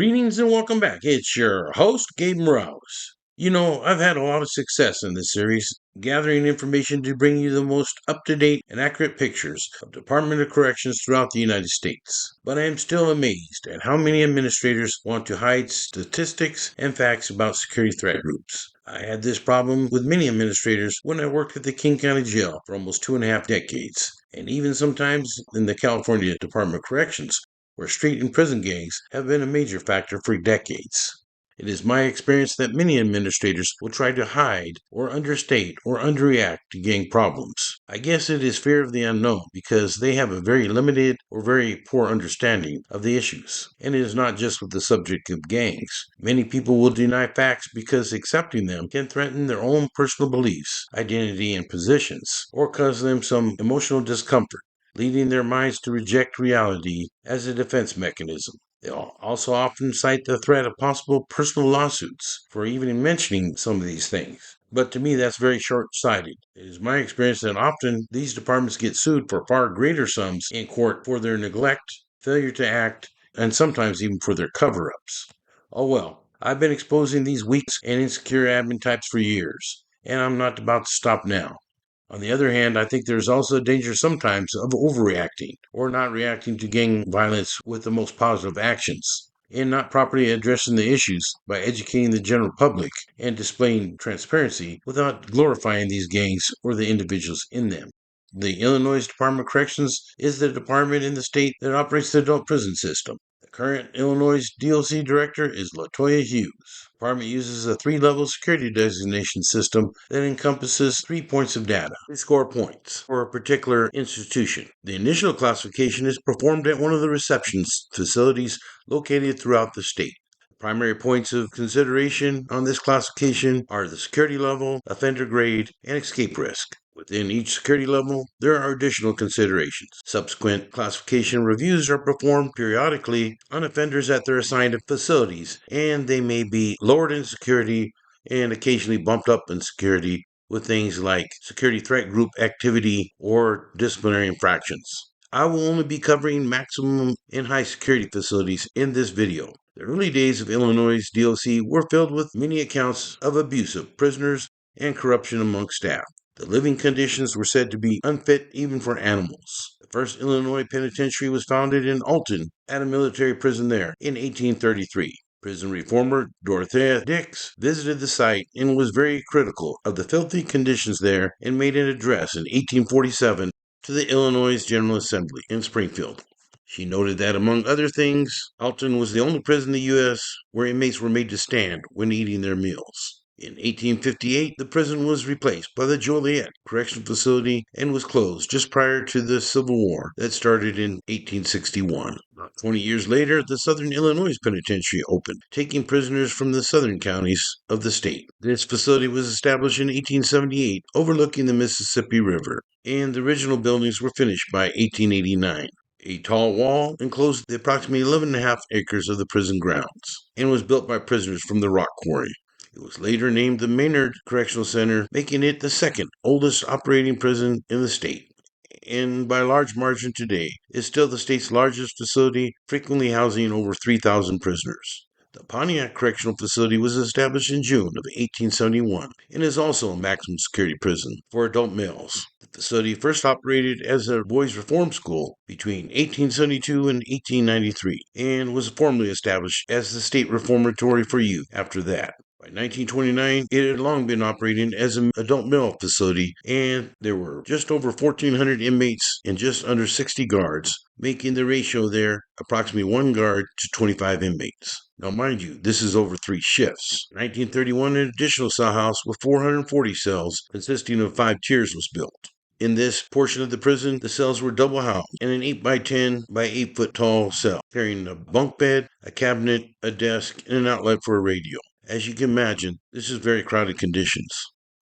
Greetings and welcome back. It's your host, Gabe Morales. I've had a lot of success in this series, gathering information to bring you the most up-to-date and accurate pictures of Department of Corrections throughout the United States. But I am still amazed at how many administrators want to hide statistics and facts about security threat groups. I had this problem with many administrators when I worked at the King County Jail for almost 2.5 decades, and even sometimes in the California Department of Corrections, where street and prison gangs have been a major factor for decades. It is my experience that many administrators will try to hide or understate or underreact to gang problems. I guess it is fear of the unknown because they have a very limited or very poor understanding of the issues. And it is not just with the subject of gangs. Many people will deny facts because accepting them can threaten their own personal beliefs, identity, and positions, or cause them some emotional discomfort, leading their minds to reject reality as a defense mechanism. They also often cite the threat of possible personal lawsuits for even mentioning some of these things. But to me, that's very short-sighted. It is my experience that often these departments get sued for far greater sums in court for their neglect, failure to act, and sometimes even for their cover-ups. Oh well, I've been exposing these weak and insecure admin types for years, and I'm not about to stop now. On the other hand, I think there's also a danger sometimes of overreacting or not reacting to gang violence with the most positive actions, and not properly addressing the issues by educating the general public and displaying transparency without glorifying these gangs or the individuals in them. The Illinois Department of Corrections is the department in the state that operates the adult prison system. The current Illinois DOC director is Latoya Hughes. The department uses a 3-level security designation system that encompasses 3 points of data. They score points for a particular institution. The initial classification is performed at one of the reception facilities located throughout the state. Primary points of consideration on this classification are the security level, offender grade, and escape risk. Within each security level, there are additional considerations. Subsequent classification reviews are performed periodically on offenders at their assigned facilities, and they may be lowered in security and occasionally bumped up in security with things like security threat group activity or disciplinary infractions. I will only be covering maximum and high security facilities in this video. The early days of Illinois' DOC were filled with many accounts of abuse of prisoners and corruption among staff. The living conditions were said to be unfit even for animals. The first Illinois penitentiary was founded in Alton at a military prison there in 1833. Prison reformer Dorothea Dix visited the site and was very critical of the filthy conditions there and made an address in 1847 to the Illinois General Assembly in Springfield. She noted that, among other things, Alton was the only prison in the U.S. where inmates were made to stand when eating their meals. In 1858, the prison was replaced by the Joliet Correctional Facility and was closed just prior to the Civil War that started in 1861. 20 years later, the Southern Illinois Penitentiary opened, taking prisoners from the southern counties of the state. This facility was established in 1878, overlooking the Mississippi River, and the original buildings were finished by 1889. A tall wall enclosed the approximately 11.5 acres of the prison grounds and was built by prisoners from the rock quarry. It was later named the Menard Correctional Center, making it the second oldest operating prison in the state, and by a large margin today is still the state's largest facility, frequently housing over 3,000 prisoners. The Pontiac Correctional Facility was established in June of 1871 and is also a maximum security prison for adult males. The facility first operated as a boys' reform school between 1872 and 1893 and was formally established as the state reformatory for youth after that. By 1929, it had long been operating as an adult male facility, and there were just over 1,400 inmates and just under 60 guards, making the ratio there approximately 1 guard to 25 inmates. Now, mind you, this is over 3 shifts. In 1931, an additional cell house with 440 cells, consisting of 5 tiers, was built. In this portion of the prison, the cells were double housed in an 8 by 10 by 8 foot tall cell, carrying a bunk bed, a cabinet, a desk, and an outlet for a radio. As you can imagine, this is very crowded conditions.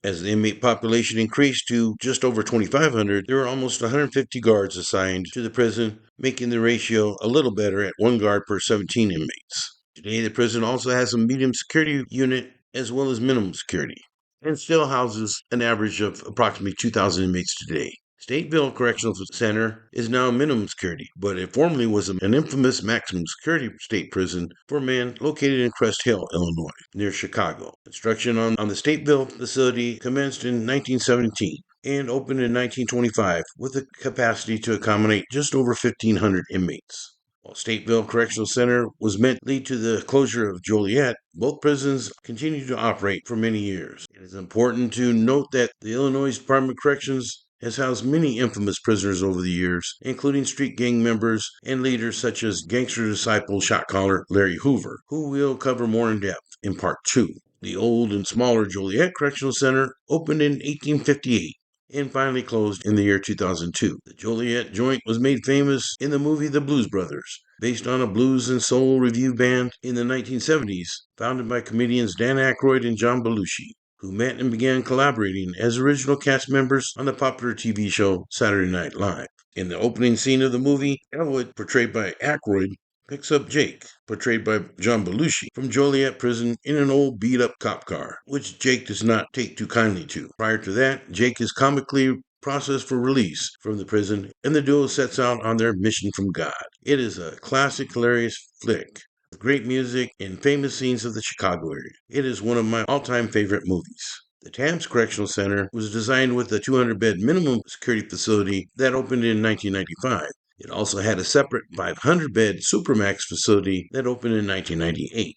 As the inmate population increased to just over 2,500, there were almost 150 guards assigned to the prison, making the ratio a little better at 1 guard per 17 inmates. Today, the prison also has a medium security unit as well as minimum security, and still houses an average of approximately 2,000 inmates today. Stateville Correctional Center is now minimum security, but it formerly was an infamous maximum security state prison for men located in Crest Hill, Illinois, near Chicago. Construction on the Stateville facility commenced in 1917 and opened in 1925 with a capacity to accommodate just over 1,500 inmates. While Stateville Correctional Center was meant to lead to the closure of Joliet, both prisons continued to operate for many years. It is important to note that the Illinois Department of Corrections has housed many infamous prisoners over the years, including street gang members and leaders such as gangster disciple shot caller Larry Hoover, who we'll cover more in depth in Part 2. The old and smaller Joliet Correctional Center opened in 1858 and finally closed in the year 2002. The Joliet joint was made famous in the movie The Blues Brothers, based on a blues and soul review band in the 1970s, founded by comedians Dan Aykroyd and John Belushi, who met and began collaborating as original cast members on the popular TV show Saturday Night Live. In the opening scene of the movie, Elwood, portrayed by Aykroyd, picks up Jake, portrayed by John Belushi, from Joliet prison in an old beat-up cop car, which Jake does not take too kindly to. Prior to that, Jake is comically processed for release from the prison, and the duo sets out on their mission from God. It is a classic, hilarious flick with great music and famous scenes of the Chicago area. It is one of my all-time favorite movies. The Tamms Correctional Center was designed with a 200-bed minimum security facility that opened in 1995. It also had a separate 500-bed Supermax facility that opened in 1998.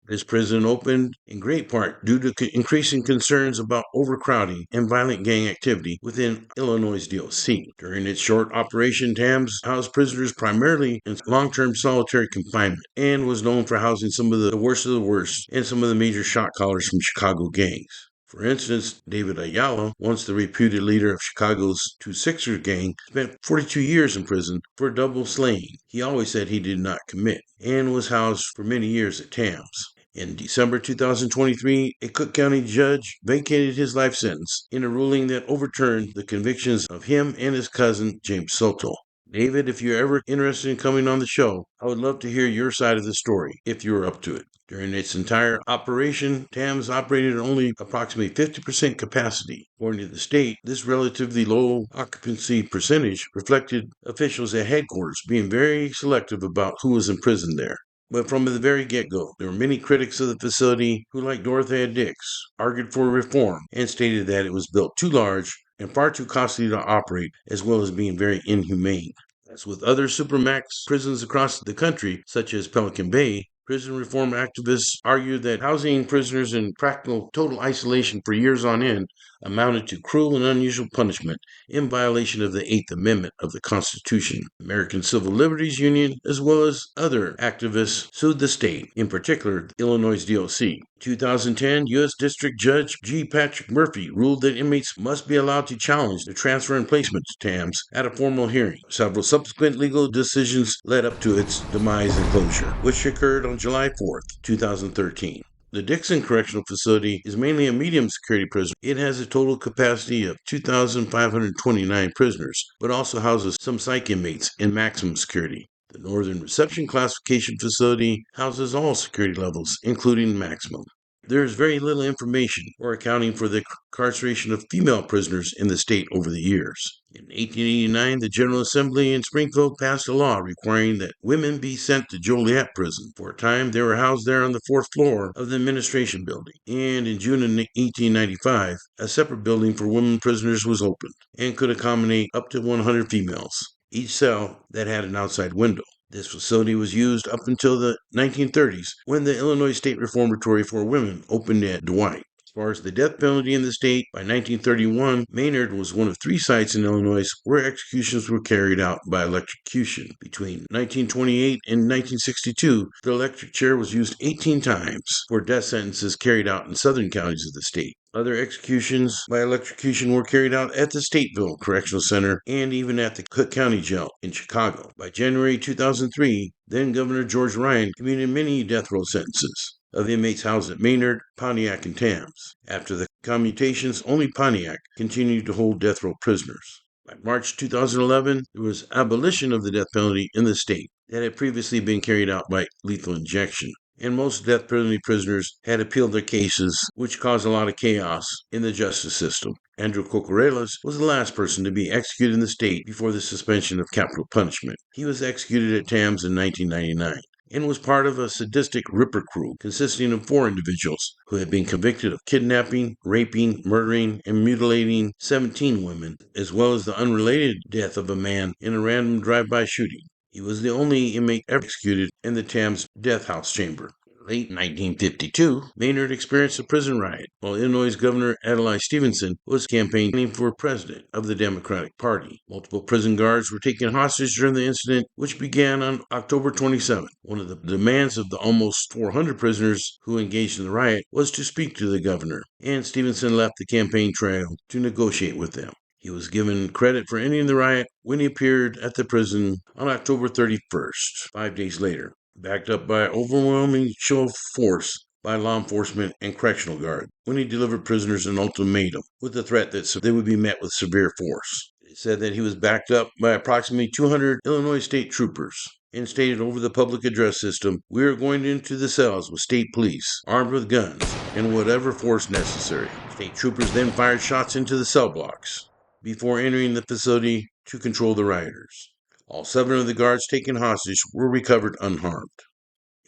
This prison opened in great part due to increasing concerns about overcrowding and violent gang activity within Illinois' DOC. During its short operation, Tamms housed prisoners primarily in long-term solitary confinement and was known for housing some of the worst and some of the major shot callers from Chicago gangs. For instance, David Ayala, once the reputed leader of Chicago's 2-6ers gang, spent 42 years in prison for a double slaying he always said he did not commit, and was housed for many years at Tamms. In December 2023, a Cook County judge vacated his life sentence in a ruling that overturned the convictions of him and his cousin, James Soto. David, if you're ever interested in coming on the show, I would love to hear your side of the story, if you're up to it. During its entire operation, Tamms operated at only approximately 50% capacity. According to the state, this relatively low occupancy percentage reflected officials at headquarters being very selective about who was imprisoned there. But from the very get-go, there were many critics of the facility who, like Dorothea Dix, argued for reform and stated that it was built too large and far too costly to operate, as well as being very inhumane. As with other Supermax prisons across the country, such as Pelican Bay, prison reform activists argued that housing prisoners in practical total isolation for years on end amounted to cruel and unusual punishment in violation of the Eighth Amendment of the Constitution. American Civil Liberties Union, as well as other activists, sued the state, in particular Illinois' DOC. 2010, U.S. District Judge G. Patrick Murphy ruled that inmates must be allowed to challenge the transfer and placement to Tamms at a formal hearing. Several subsequent legal decisions led up to its demise and closure, which occurred on July 4th, 2013. The Dixon Correctional Facility is mainly a medium security prison. It has a total capacity of 2,529 prisoners, but also houses some psych inmates in maximum security. The Northern Reception Classification Facility houses all security levels, including maximum. There is very little information or accounting for the incarceration of female prisoners in the state over the years. In 1889, the General Assembly in Springfield passed a law requiring that women be sent to Joliet prison. For a time, they were housed there on the 4th floor of the administration building. And in June of 1895, a separate building for women prisoners was opened and could accommodate up to 100 females, each cell that had an outside window. This facility was used up until the 1930s, when the Illinois State Reformatory for Women opened at Dwight. As far as the death penalty in the state, by 1931, Menard was one of 3 sites in Illinois where executions were carried out by electrocution. Between 1928 and 1962, the electric chair was used 18 times for death sentences carried out in southern counties of the state. Other executions by electrocution were carried out at the Stateville Correctional Center and even at the Cook County Jail in Chicago. By January 2003, then Governor George Ryan commuted many death row sentences of inmates housed at Menard, Pontiac, and Tamms. After the commutations, only Pontiac continued to hold death row prisoners. By March 2011, there was abolition of the death penalty in the state that had previously been carried out by lethal injection. and most death penalty prisoners had appealed their cases, which caused a lot of chaos in the justice system. Andrew Cocorales was the last person to be executed in the state before the suspension of capital punishment. He was executed at Tamms in 1999 and was part of a sadistic Ripper crew consisting of 4 individuals who had been convicted of kidnapping, raping, murdering, and mutilating 17 women, as well as the unrelated death of a man in a random drive-by shooting. He was the only inmate ever executed in the Tamms death house chamber. Late 1952, Menard experienced a prison riot while Illinois Governor Adlai Stevenson was campaigning for president of the Democratic Party. Multiple prison guards were taken hostage during the incident, which began on October 27. One of the demands of the almost 400 prisoners who engaged in the riot was to speak to the governor, and Stevenson left the campaign trail to negotiate with them. He was given credit for ending the riot when he appeared at the prison on October 31st, 5 days later, backed up by an overwhelming show of force by law enforcement and correctional guard when he delivered prisoners an ultimatum with the threat that they would be met with severe force. It said that he was backed up by approximately 200 Illinois state troopers and stated over the public address system, "We are going into the cells with state police, armed with guns, and whatever force necessary." State troopers then fired shots into the cell blocks before entering the facility to control the rioters. All 7 of the guards taken hostage were recovered unharmed.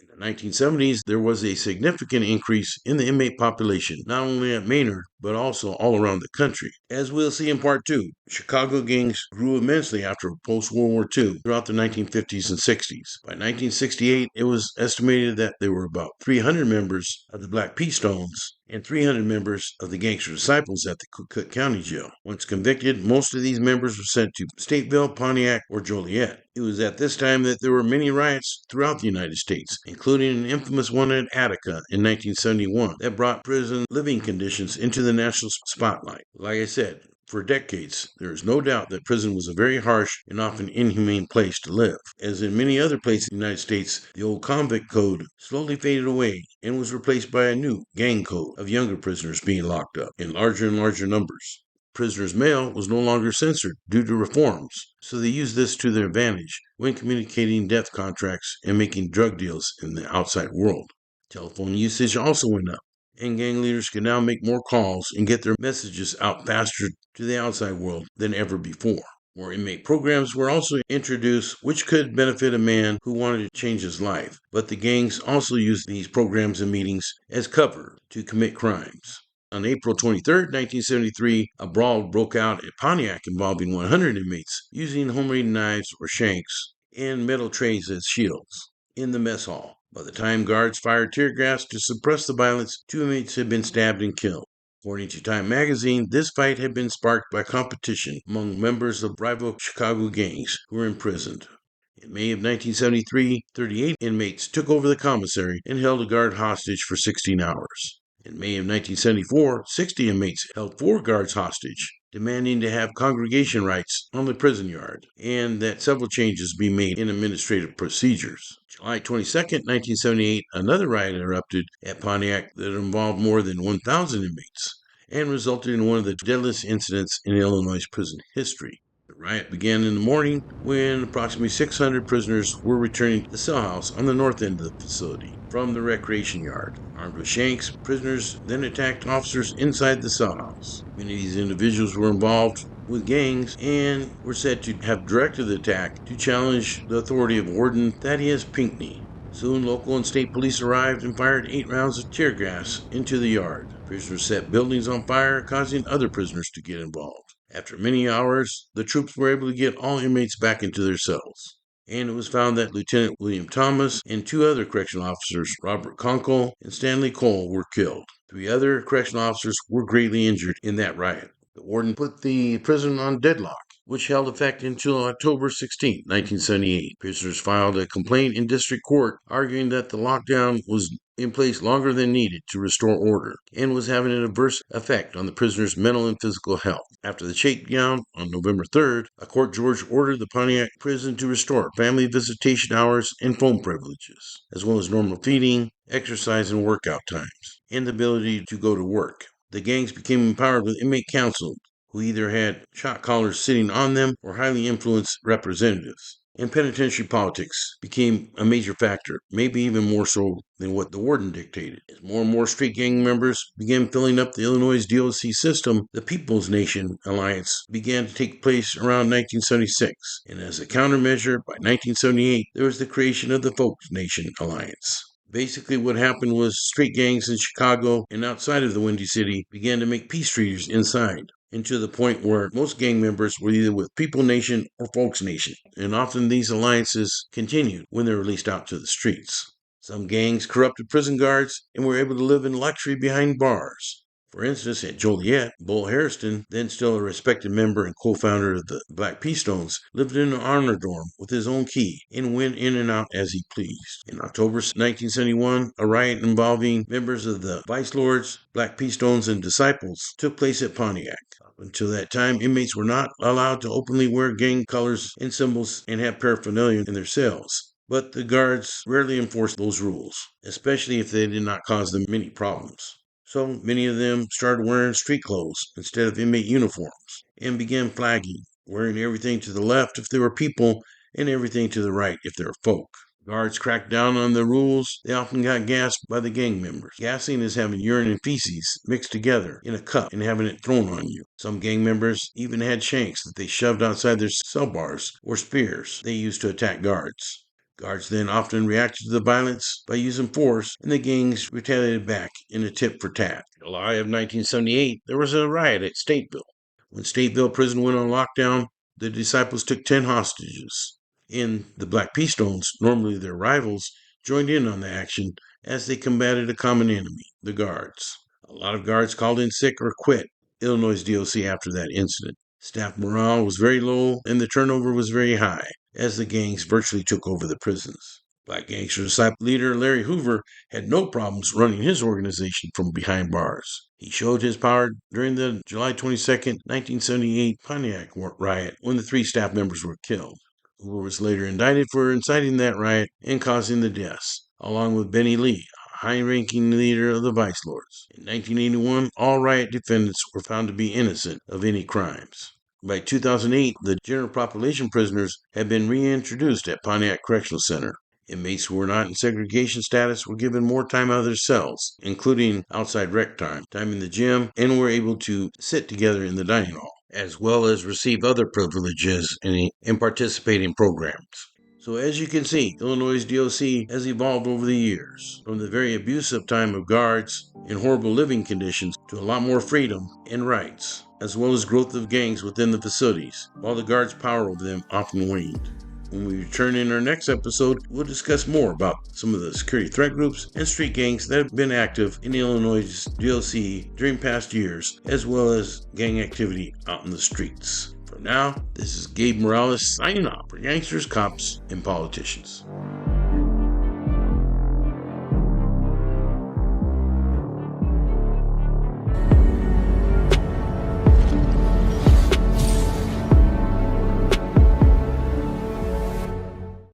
In the 1970s, there was a significant increase in the inmate population, not only at Menard, but also all around the country. As we'll see in part 2, Chicago gangs grew immensely after post-World War II throughout the 1950s and 60s. By 1968, it was estimated that there were about 300 members of the Black P. Stones and 300 members of the Gangster Disciples at the Cook County Jail. Once convicted, most of these members were sent to Stateville, Pontiac, or Joliet. It was at this time that there were many riots throughout the United States, including an infamous one at Attica in 1971 that brought prison living conditions into the national spotlight. Like I said, for decades, there is no doubt that prison was a very harsh and often inhumane place to live. As in many other places in the United States, the old convict code slowly faded away and was replaced by a new gang code of younger prisoners being locked up in larger and larger numbers. Prisoners' mail was no longer censored due to reforms, so they used this to their advantage when communicating death contracts and making drug deals in the outside world. Telephone usage also went up, and gang leaders could now make more calls and get their messages out faster to the outside world than ever before. More inmate programs were also introduced which could benefit a man who wanted to change his life, but the gangs also used these programs and meetings as cover to commit crimes. On April 23, 1973, a brawl broke out at Pontiac involving 100 inmates using homemade knives or shanks and metal trays as shields in the mess hall. By the time guards fired tear gas to suppress the violence, 2 inmates had been stabbed and killed. According to Time magazine, this fight had been sparked by competition among members of rival Chicago gangs who were imprisoned. In May of 1973, 38 inmates took over the commissary and held a guard hostage for 16 hours. In May of 1974, 60 inmates held 4 guards hostage, demanding to have congregation rights on the prison yard and that several changes be made in administrative procedures. July 22, 1978, another riot erupted at Pontiac that involved more than 1,000 inmates and resulted in one of the deadliest incidents in Illinois prison history. The riot began in the morning when approximately 600 prisoners were returning to the cell house on the north end of the facility from the recreation yard. Armed with shanks, prisoners then attacked officers inside the cell house. Many of these individuals were involved with gangs and were said to have directed the attack to challenge the authority of Warden Thaddeus Pinckney. Soon, local and state police arrived and fired 8 rounds of tear gas into the yard. Prisoners set buildings on fire, causing other prisoners to get involved. After many hours, the troops were able to get all inmates back into their cells. And it was found that Lieutenant William Thomas and 2 other correctional officers, Robert Conkle and Stanley Cole, were killed. 3 other correctional officers were greatly injured in that riot. The warden put the prison on deadlock, which held effect until October 16, 1978. Prisoners filed a complaint in district court arguing that the lockdown was in place longer than needed to restore order and was having an adverse effect on the prisoners' mental and physical health. After the shakedown on November 3rd, a court judge ordered the Pontiac prison to restore family visitation hours and phone privileges, as well as normal feeding, exercise, and workout times, and the ability to go to work. The gangs became empowered with inmate council, who either had shot callers sitting on them or highly influenced representatives. and penitentiary politics became a major factor, maybe even more so than what the warden dictated. As more and more street gang members began filling up the Illinois DOC system, the People's Nation Alliance began to take place around 1976, and as a countermeasure, by 1978, there was the creation of the Folks Nation Alliance. Basically, what happened was street gangs in Chicago and outside of the Windy City began to make peace treaties inside, and to the point where most gang members were either with People Nation or Folks Nation, and often these alliances continued when they were released out to the streets. Some gangs corrupted prison guards and were able to live in luxury behind bars. For instance, at Joliet, Bull Harrison, then still a respected member and co-founder of the Black P-Stones, lived in an honor dorm with his own key and went in and out as he pleased. In October 1971, a riot involving members of the Vice Lords, Black P-Stones, and Disciples took place at Pontiac. Up until that time, inmates were not allowed to openly wear gang colors and symbols and have paraphernalia in their cells. But the guards rarely enforced those rules, especially if they did not cause them many problems. So many of them started wearing street clothes instead of inmate uniforms and began flagging, wearing everything to the left if they were people and everything to the right if they were folk. Guards cracked down on the rules. They often got gassed by the gang members. Gassing is having urine and feces mixed together in a cup and having it thrown on you. Some gang members even had shanks that they shoved outside their cell bars or spears they used to attack guards. Guards then often reacted to the violence by using force, and the gangs retaliated back in a tit for tat. In July of 1978, there was a riot at Stateville. When Stateville prison went on lockdown, the Disciples took 10 hostages. And the Black P-Stones, normally their rivals, joined in on the action as they combated a common enemy, the guards. A lot of guards called in sick or quit Illinois DOC after that incident. Staff morale was very low and the turnover was very high as the gangs virtually took over the prisons. Black Gangster Disciple leader Larry Hoover had no problems running his organization from behind bars. He showed his power during the July 22, 1978 Pontiac riot when the 3 staff members were killed. Hoover was later indicted for inciting that riot and causing the deaths, along with Benny Lee, a high-ranking leader of the Vice Lords. In 1981, all riot defendants were found to be innocent of any crimes. By 2008, the general population prisoners had been reintroduced at Pontiac Correctional Center. Inmates who were not in segregation status were given more time out of their cells, including outside rec time in the gym, and were able to sit together in the dining hall, as well as receive other privileges and participate in programs. So as you can see, Illinois' DOC has evolved over the years, from the very abusive time of guards and horrible living conditions to a lot more freedom and rights, as well as growth of gangs within the facilities, while the guards' power over them often waned. When we return in our next episode, we'll discuss more about some of the security threat groups and street gangs that have been active in Illinois' DOC during past years, as well as gang activity out in the streets. For now, this is Gabe Morales signing off for Gangsters, Cops, and Politicians.